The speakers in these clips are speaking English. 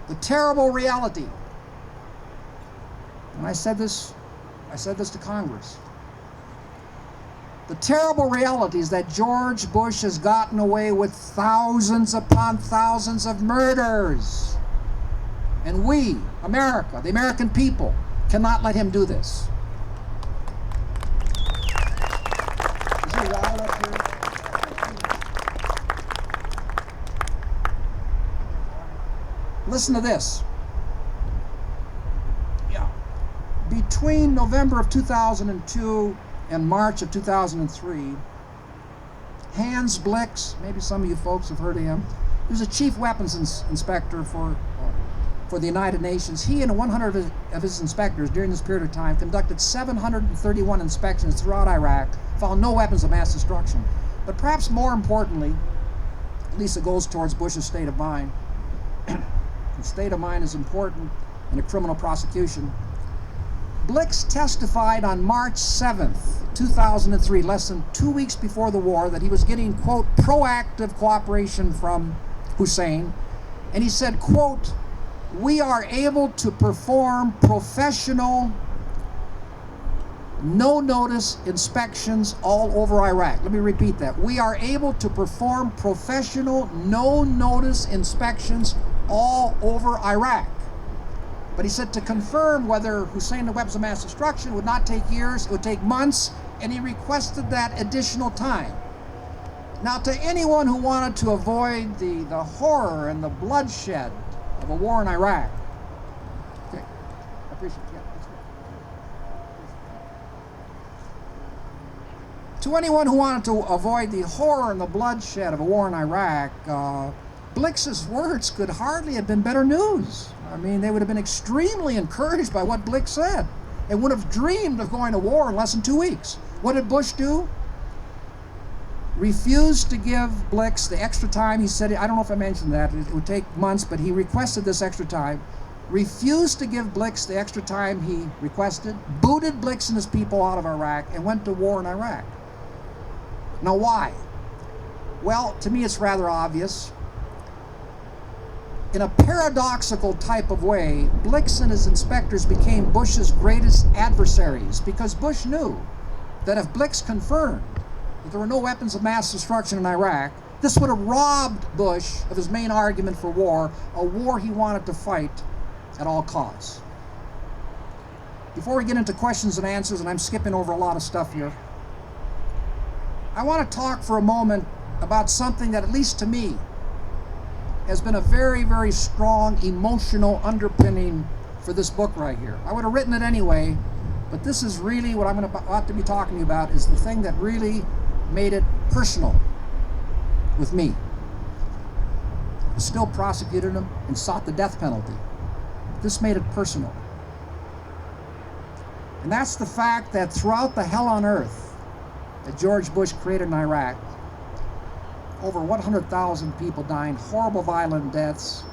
The terrible reality, and I said this to Congress, the terrible reality is that George Bush has gotten away with thousands upon thousands of murders. And we, America, the American people, cannot let him do this. Is he wild up here? Listen to this. Yeah. Between November of 2002 and March of 2003, Hans Blix, maybe some of you folks have heard of him, he was a chief weapons inspector for the United Nations. He and 100 of his inspectors during this period of time conducted 731 inspections throughout Iraq, found no weapons of mass destruction. But perhaps more importantly, at least it goes towards Bush's state of mind. The state of mind is important in a criminal prosecution. Blix testified on March 7th, 2003, less than 2 weeks before the war, that he was getting, quote, proactive cooperation from Hussein. And he said, quote, "We are able to perform professional, no-notice inspections all over Iraq." Let me repeat that. We are able to perform professional, no-notice inspections all over Iraq. But he said to confirm whether Hussein had weapons of mass destruction would not take years, it would take months, and he requested that additional time. Now, to anyone who wanted to avoid the horror and the bloodshed of a war in Iraq, okay, I appreciate it. Yeah, that's good. To anyone who wanted to avoid the horror and the bloodshed of a war in Iraq, Blix's words could hardly have been better news. I mean, they would have been extremely encouraged by what Blix said and would have dreamed of going to war in less than 2 weeks. What did Bush do? Refused to give Blix the extra time. He said, I don't know if I mentioned that, it would take months, but he requested this extra time. Refused to give Blix the extra time he requested, booted Blix and his people out of Iraq, and went to war in Iraq. Now, why? Well, to me it's rather obvious. In a paradoxical type of way, Blix and his inspectors became Bush's greatest adversaries because Bush knew that if Blix confirmed that there were no weapons of mass destruction in Iraq, this would have robbed Bush of his main argument for war, a war he wanted to fight at all costs. Before we get into questions and answers, and I'm skipping over a lot of stuff here, I want to talk for a moment about something that, at least to me, has been a very, very strong emotional underpinning for this book right here. I would have written it anyway, but this is really what I'm about to be talking to you about, is the thing that really made it personal with me. I still prosecuted him and sought the death penalty. This made it personal. And that's the fact that throughout the hell on earth that George Bush created in Iraq, over 100,000 people dying, horrible violent deaths.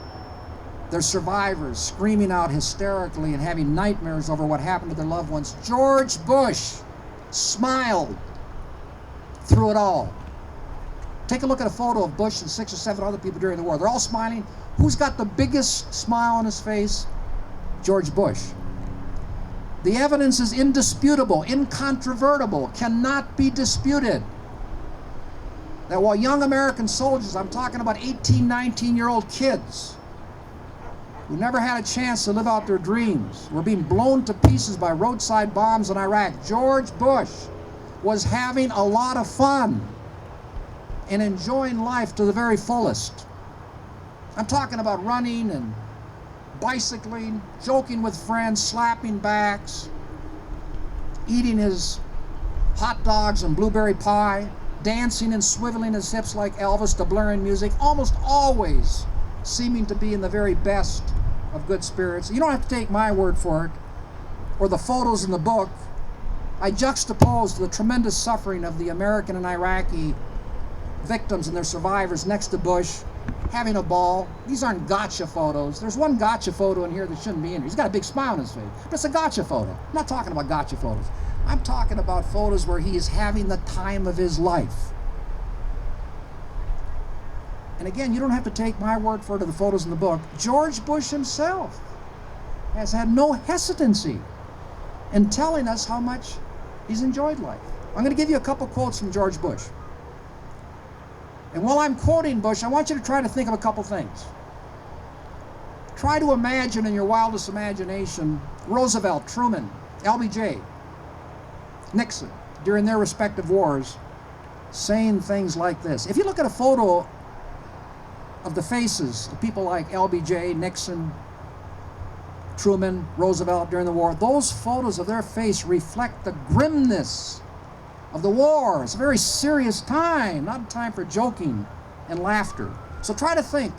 Their survivors screaming out hysterically and having nightmares over what happened to their loved ones. George Bush smiled through it all. Take a look at a photo of Bush and 6 or 7 other people during the war. They're all smiling. Who's got the biggest smile on his face? George Bush. The evidence is indisputable, incontrovertible, cannot be disputed. That while young American soldiers, I'm talking about 18, 19-year-old kids who never had a chance to live out their dreams, were being blown to pieces by roadside bombs in Iraq, George Bush was having a lot of fun and enjoying life to the very fullest. I'm talking about running and bicycling, joking with friends, slapping backs, eating his hot dogs and blueberry pie, dancing and swiveling his hips like Elvis to blaring music, almost always seeming to be in the very best of good spirits. You don't have to take my word for it, or the photos in the book. I juxtaposed the tremendous suffering of the American and Iraqi victims and their survivors next to Bush, having a ball. These aren't gotcha photos. There's one gotcha photo in here that shouldn't be in here. He's got a big smile on his face, but it's a gotcha photo. I'm not talking about gotcha photos. I'm talking about photos where he is having the time of his life. And again, you don't have to take my word for it or the photos in the book. George Bush himself has had no hesitancy in telling us how much he's enjoyed life. I'm going to give you a couple quotes from George Bush. And while I'm quoting Bush, I want you to try to think of a couple things. Try to imagine in your wildest imagination Roosevelt, Truman, LBJ, Nixon, during their respective wars, saying things like this. If you look at a photo of the faces of people like LBJ, Nixon, Truman, Roosevelt during the war, those photos of their face reflect the grimness of the war. It's a very serious time, not a time for joking and laughter. So try to think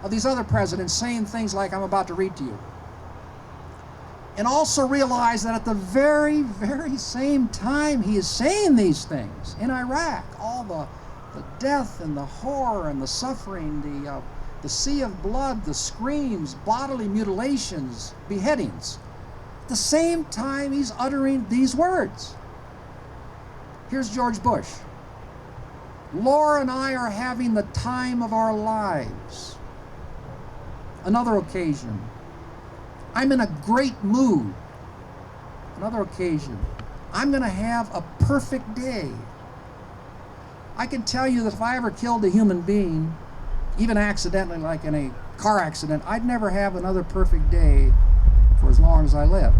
of these other presidents saying things like I'm about to read to you. And also realize that at the very, very same time he is saying these things in Iraq, all the death and the horror and the suffering, the sea of blood, the screams, bodily mutilations, beheadings. At the same time he's uttering these words. Here's George Bush. Laura and I are having the time of our lives. Another occasion. I'm in a great mood. Another occasion. I'm going to have a perfect day. I can tell you that if I ever killed a human being, even accidentally, like in a car accident, I'd never have another perfect day for as long as I live.